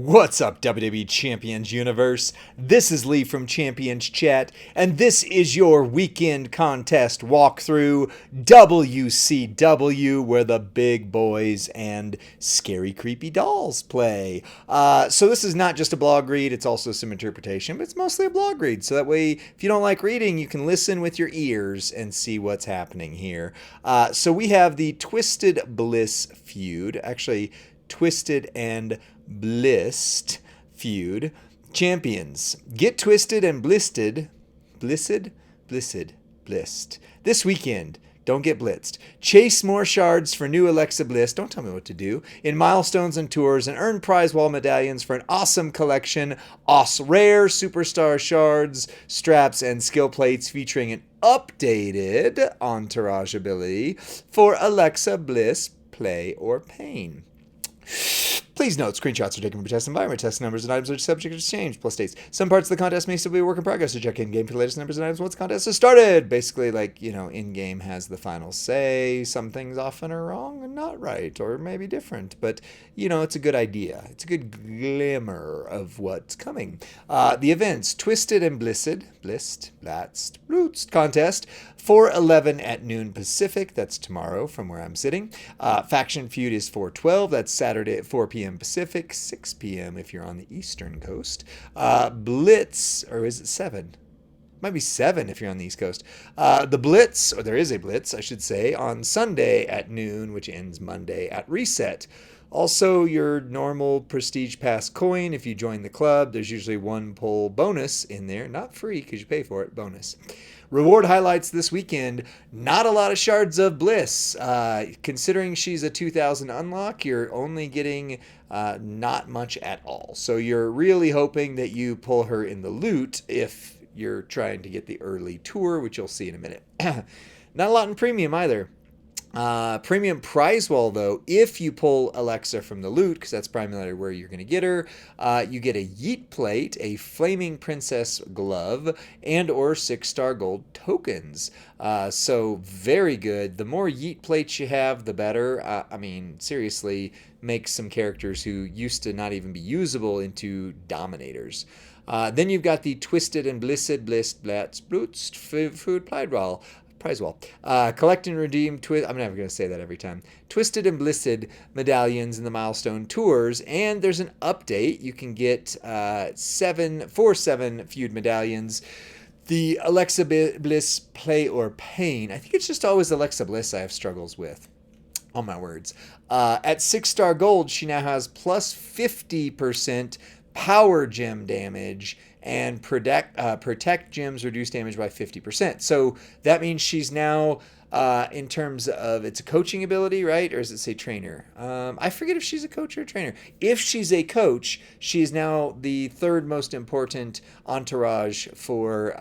What's up, WWE Champions Universe? This is Lee from Champions Chat, and this is your weekend contest walkthrough, WCW, where the big boys and scary, creepy dolls play. So this is not just a blog read, it's also some interpretation, but it's mostly a blog read. So that way, if you don't like reading, you can listen with your ears and see what's happening here. So we have the Twisted Bliss feud, actually Twisted and Blissed feud champions. Get twisted and blissed this weekend. Don't get blitzed. Chase more shards for new Alexa Bliss. Don't tell me what to do. In milestones and tours, and earn prize wall medallions for an awesome collection. Rare superstar shards, straps, and skill plates featuring an updated entourage ability for Alexa Bliss, play or pain. Please note, screenshots are taken from test environment. Test numbers and items are subject to change. Plus states, some parts of the contest may still be a work in progress. So check in-game for the latest numbers and items once the contest has started. Basically, like, in-game has the final say. Some things often are wrong and not right, or maybe different. But, it's a good idea. It's a good glimmer of what's coming. The events, Twisted and Blissed contest, 4/11 at noon Pacific. That's tomorrow from where I'm sitting. Faction Feud is 4/12. That's Saturday at 4 p.m. Pacific, 6 p.m. if you're on the Eastern Coast. Blitz, or is it 7? Might be 7 if you're on the East Coast. The Blitz, or there is a Blitz, I should say, on Sunday at noon, which ends Monday at Reset. Also, your normal Prestige Pass coin, if you join the club, there's usually one pull bonus in there. Not free, because you pay for it, bonus. Reward highlights this weekend, not a lot of shards of bliss. Considering she's a 2000 unlock, you're only getting not much at all. So you're really hoping that you pull her in the loot if you're trying to get the early tour, which you'll see in a minute. Not a lot in premium either. Premium prize wall, though, if you pull Alexa from the loot, because that's primarily where you're going to get her, you get a Yeet plate, a Flaming Princess glove, and or 6-star gold tokens. So very good. The more Yeet plates you have, the better. Seriously, make some characters who used to not even be usable into dominators. Then you've got the Twisted and Blissed food prize wall. Collect and redeem I'm never going to say that every time. Twisted and Blissed medallions in the milestone tours, and there's an update. You can get 7 Feud medallions. The Alexa Bliss play or pain. I think it's just always Alexa Bliss I have struggles with. Oh my words. At 6-star gold, she now has plus 50% power gem damage, and protect gems reduce damage by 50%. So that means she's now, in terms of, it's a coaching ability, right? Or does it say trainer? I forget if she's a coach or a trainer. If she's a coach, she is now the third most important entourage for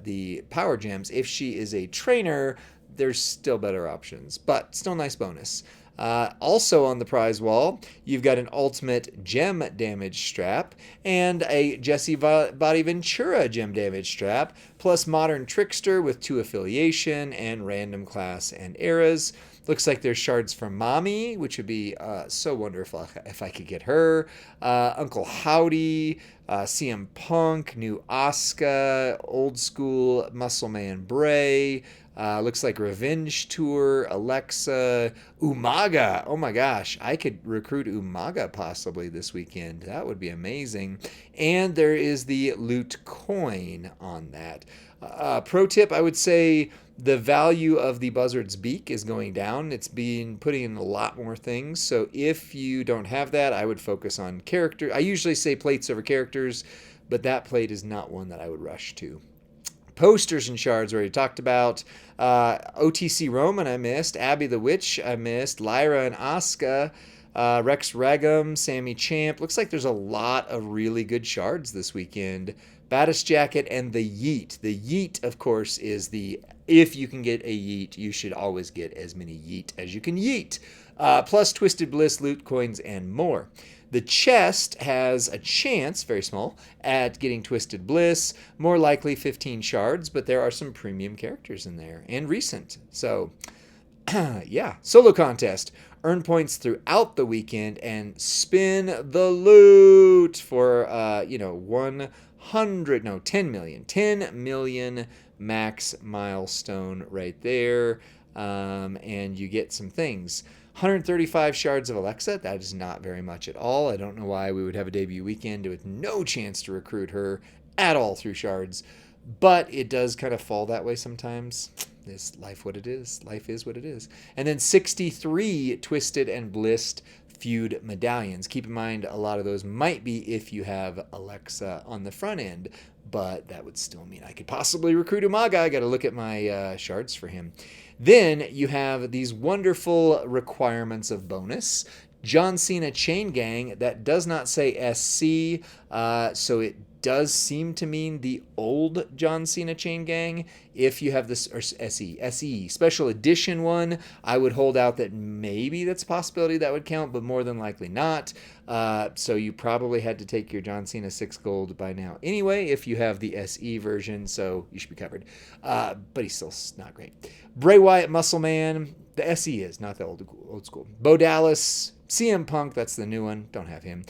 the power gems. If she is a trainer, there's still better options, but still nice bonus. Also on the prize wall, you've got an ultimate gem damage strap and a Jesse Body Ventura gem damage strap, plus modern trickster with 2 affiliation and random class and eras. Looks like there's shards from Mommy, which would be so wonderful if I could get her. Uncle Howdy, CM Punk, new Asuka, old school Muscle Man Bray. Looks like Revenge Tour, Alexa, Umaga. Oh my gosh, I could recruit Umaga possibly this weekend. That would be amazing. And there is the loot coin on that. Pro tip, I would say the value of the Buzzard's Beak is going down. It's been putting in a lot more things. So if you don't have that, I would focus on character. I usually say plates over characters, but that plate is not one that I would rush to. Posters and shards already talked about. OTC Roman I missed. Abby the Witch I missed. Lyra and Asuka. Rex Regum. Sammy Champ. Looks like there's a lot of really good shards this weekend. Baddest Jacket and the Yeet. The Yeet, of course, is if you can get a Yeet, you should always get as many Yeet as you can Yeet. Plus Twisted Bliss, loot coins, and more. The chest has a chance, very small, at getting Twisted Bliss, more likely 15 shards, but there are some premium characters in there, and recent. So, yeah. Solo contest. earn points throughout the weekend, and spin the loot for 10 million max milestone right there. And you get some things. 135 shards of Alexa. That is not very much at all. I don't know why we would have a debut weekend with no chance to recruit her at all through shards. But it does kind of fall that way sometimes. Is life what it is? Life is what it is. And then 63 Twisted and Blissed Feud medallions. Keep in mind, a lot of those might be if you have Alexa on the front end, but that would still mean I could possibly recruit Umaga. I got to look at my shards for him. Then you have these wonderful requirements of bonus. John Cena Chain Gang, that does not say SC, so it does seem to mean the old John Cena Chain Gang. If you have this, or SE special edition one, I would hold out that maybe that's a possibility that would count, but more than likely not. So you probably had to take your John Cena 6 gold by now anyway, if you have the SE version, so you should be covered. But he's still not great. Bray Wyatt Muscle Man, the SE is, not the old school. Bo Dallas, CM Punk, that's the new one, don't have him.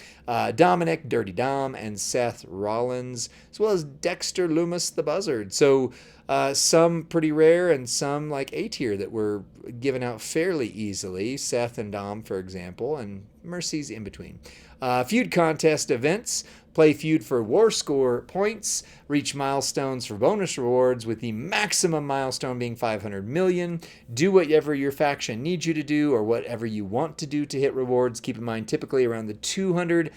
Dominic, Dirty Dom, and Seth Rollins, as well as Dexter Lumis the Buzzard. So some pretty rare and some like A tier that were given out fairly easily. Seth and Dom, for example, and Mercy's in between. Feud contest events. Play Feud for War Score points. Reach milestones for bonus rewards, with the maximum milestone being 500 million. Do whatever your faction needs you to do, or whatever you want to do to hit rewards. Keep in mind, typically around the 200,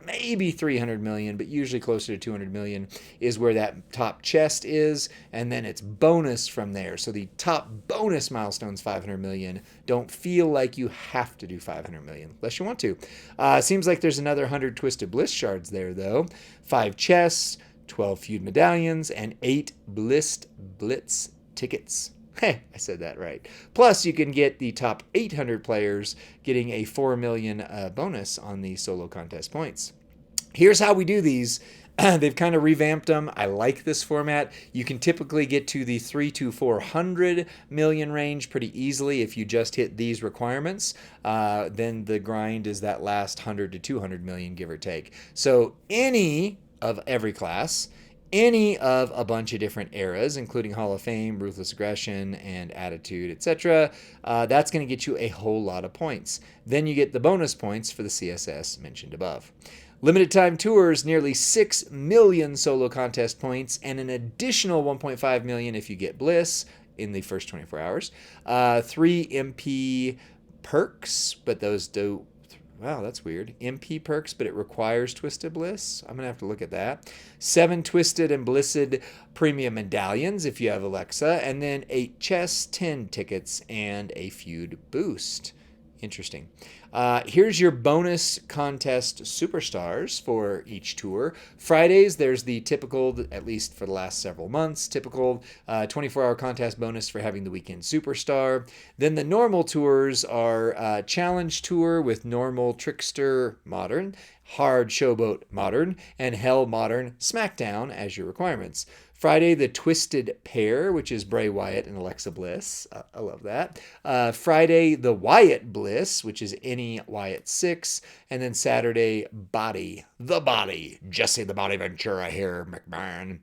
maybe 300 million, but usually closer to 200 million is where that top chest is, and then it's bonus from there. So the top bonus milestone's 500 million. Don't feel like you have to do 500 million unless you want to. Seems like there's another 100 Twisted Bliss shards there, though. 5 chests, 12 Feud medallions, and 8 Blitz tickets. Hey, I said that right. Plus, you can get the top 800 players getting a 4 million bonus on the solo contest points. Here's how we do these. They've kind of revamped them. I like this format. You can typically get to the 3 to 400 million range pretty easily if you just hit these requirements. Then the grind is that last 100 to 200 million, give or take. So any of every class, any of a bunch of different eras, including Hall of Fame, Ruthless Aggression, and Attitude, etc., that's going to get you a whole lot of points. Then you get the bonus points for the CSS mentioned above. Limited time tours, nearly 6 million solo contest points, and an additional 1.5 million if you get Bliss in the first 24 hours. 3 MP perks, but those do... Wow, that's weird. MP perks, but it requires Twisted Bliss. I'm going to have to look at that. 7 Twisted and Blissed premium medallions if you have Alexa. And then 8 chests, 10 tickets, and a Feud boost. Interesting. Here's your bonus contest superstars for each tour. Fridays, there's the typical, at least for the last several months, typical 24-hour contest bonus for having the weekend superstar. Then the normal tours are Challenge Tour with Normal, Trickster, Modern, Hard, Showboat, Modern, and Hell, Modern, SmackDown as your requirements. Friday, the Twisted Pair, which is Bray Wyatt and Alexa Bliss. I love that. Friday, the Wyatt Bliss, which is any Wyatt 6. And then Saturday, Body, the Body, Jesse the Body Ventura here, McMahon.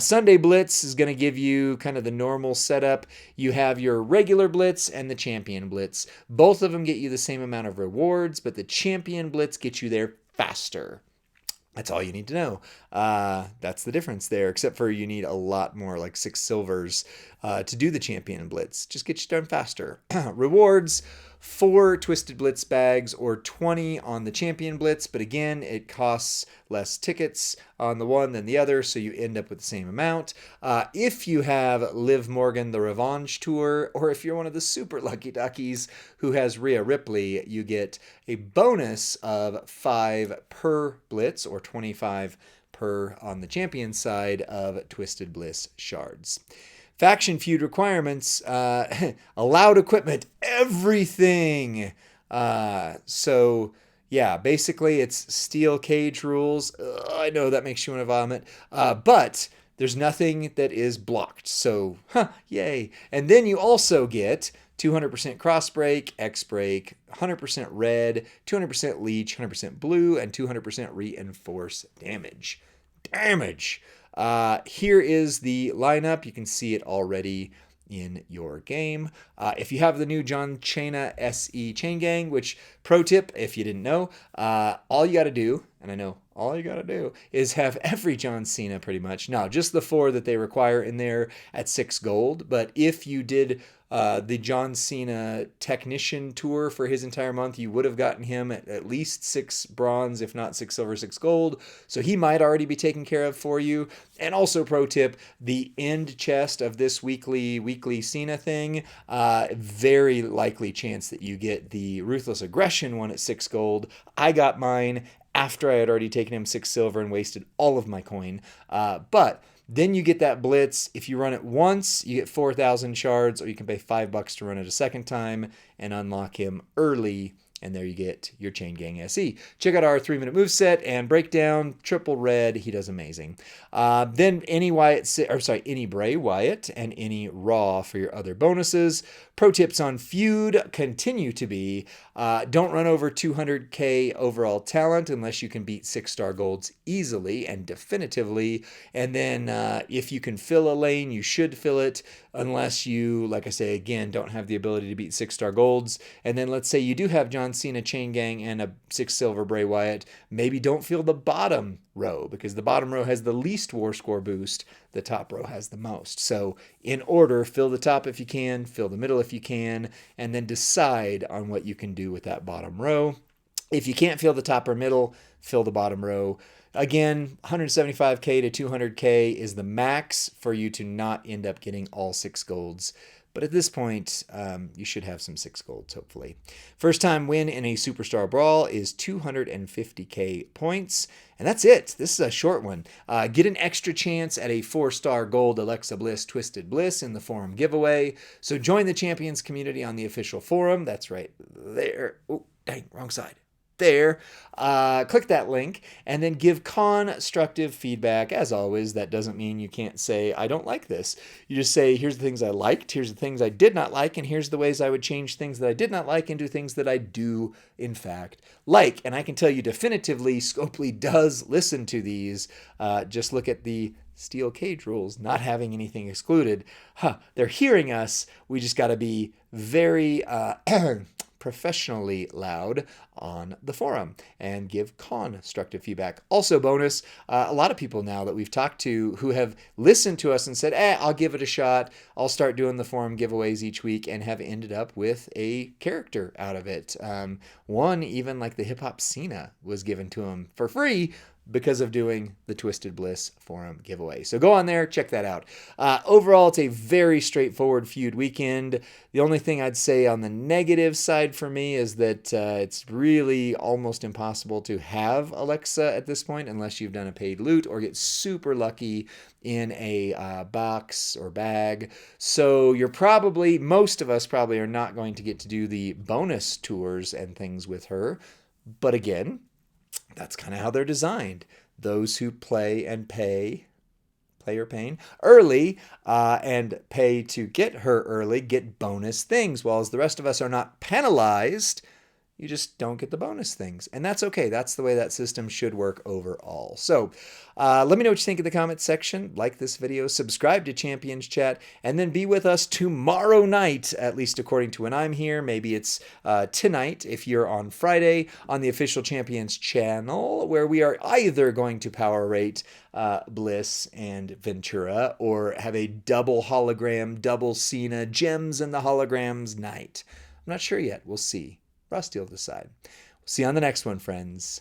Sunday Blitz is going to give you kind of the normal setup. You have your regular Blitz and the Champion Blitz. Both of them get you the same amount of rewards, but the Champion Blitz gets you there faster. That's all you need to know. That's the difference there, except for you need a lot more, like 6 silvers to do the Champion Blitz. Just get you done faster. Rewards, 4 Twisted Blitz bags or 20 on the Champion Blitz, but again, it costs less tickets on the one than the other, so you end up with the same amount. If you have Liv Morgan the Revenge Tour, or if you're one of the super lucky duckies who has Rhea Ripley, you get a bonus of 5 per Blitz, or 25 per on the Champion side of Twisted Bliss shards. Faction Feud requirements, allowed equipment, everything. So, yeah, basically it's steel cage rules. I know that makes you want to vomit. But there's nothing that is blocked. So, yay. And then you also get 200% cross break, X break, 100% red, 200% leech, 100% blue, and 200% reinforce damage. Here is the lineup. You can see it already in your game. If you have the new John Cena SE Chain Gang, which, pro tip, if you didn't know, all you got to do, and I know all you got to do, is have every John Cena pretty much. Now, just the 4 that they require in there at 6 gold, but if you did the John Cena Technician Tour for his entire month, you would have gotten him at least 6 bronze, if not 6 silver, 6 gold. So he might already be taken care of for you. And also, pro tip, the end chest of this weekly Cena thing, very likely chance that you get the Ruthless Aggression one at 6 gold. I got mine after I had already taken him 6 silver and wasted all of my coin. But then you get that Blitz. If you run it once, you get 4,000 shards, or you can pay $5 to run it a second time and unlock him early. And there you get your Chain Gang SE. Check out our 3-minute moveset and breakdown. Triple red, he does amazing. Then any Bray Wyatt and any Raw for your other bonuses. Pro tips on Feud continue to be, don't run over 200k overall talent unless you can beat 6-star golds easily and definitively. And then if you can fill a lane, you should fill it, unless you, like I say again, don't have the ability to beat 6-star golds. And then let's say you do have John Cena Chain Gang and a 6 silver Bray Wyatt, maybe don't fill the bottom row, because the bottom row has the least war score boost, the top row has the most. So in order, fill the top if you can, fill the middle if you can, and then decide on what you can do with that bottom row. If you can't fill the top or middle, fill the bottom row. Again, 175k to 200k is the max for you to not end up getting all 6 golds. But at this point, you should have some 6 golds, hopefully. First time win in a Superstar Brawl is 250k points. And that's it. This is a short one. Get an extra chance at a 4-star gold Alexa Bliss Twisted Bliss in the forum giveaway. So join the Champions community on the official forum. That's right there. Oh, dang, wrong side. There. Click that link and then give constructive feedback. As always, that doesn't mean you can't say, I don't like this. You just say, here's the things I liked, here's the things I did not like, and here's the ways I would change things that I did not like into things that I do, in fact, like. And I can tell you definitively, Scopely does listen to these. Just look at the steel cage rules, not having anything excluded. They're hearing us. We just got to be very professionally loud on the forum and give constructive feedback. Also bonus, a lot of people now that we've talked to who have listened to us and said, I'll give it a shot, I'll start doing the forum giveaways each week, and have ended up with a character out of it. One, even like the Hip Hop Cena, was given to him for free because of doing the Twisted Bliss forum giveaway. So go on there, check that out. Overall, it's a very straightforward Feud weekend. The only thing I'd say on the negative side for me is that it's really almost impossible to have Alexa at this point unless you've done a paid loot or get super lucky in a box or bag. So most of us probably are not going to get to do the bonus tours and things with her. But again, that's kind of how they're designed. Those who play or paying early and pay to get her early get bonus things, while the rest of us are not penalized. You just don't get the bonus things. And that's okay. That's the way that system should work overall. So let me know what you think in the comments section. Like this video, subscribe to Champions Chat, and then be with us tomorrow night, at least according to when I'm here. Maybe it's tonight if you're on Friday, on the official Champions channel, where we are either going to power rate Bliss and Ventura, or have a double hologram, double Cena, gems and the holograms night. I'm not sure yet. We'll see. Rusty will decide. We'll see you on the next one, friends.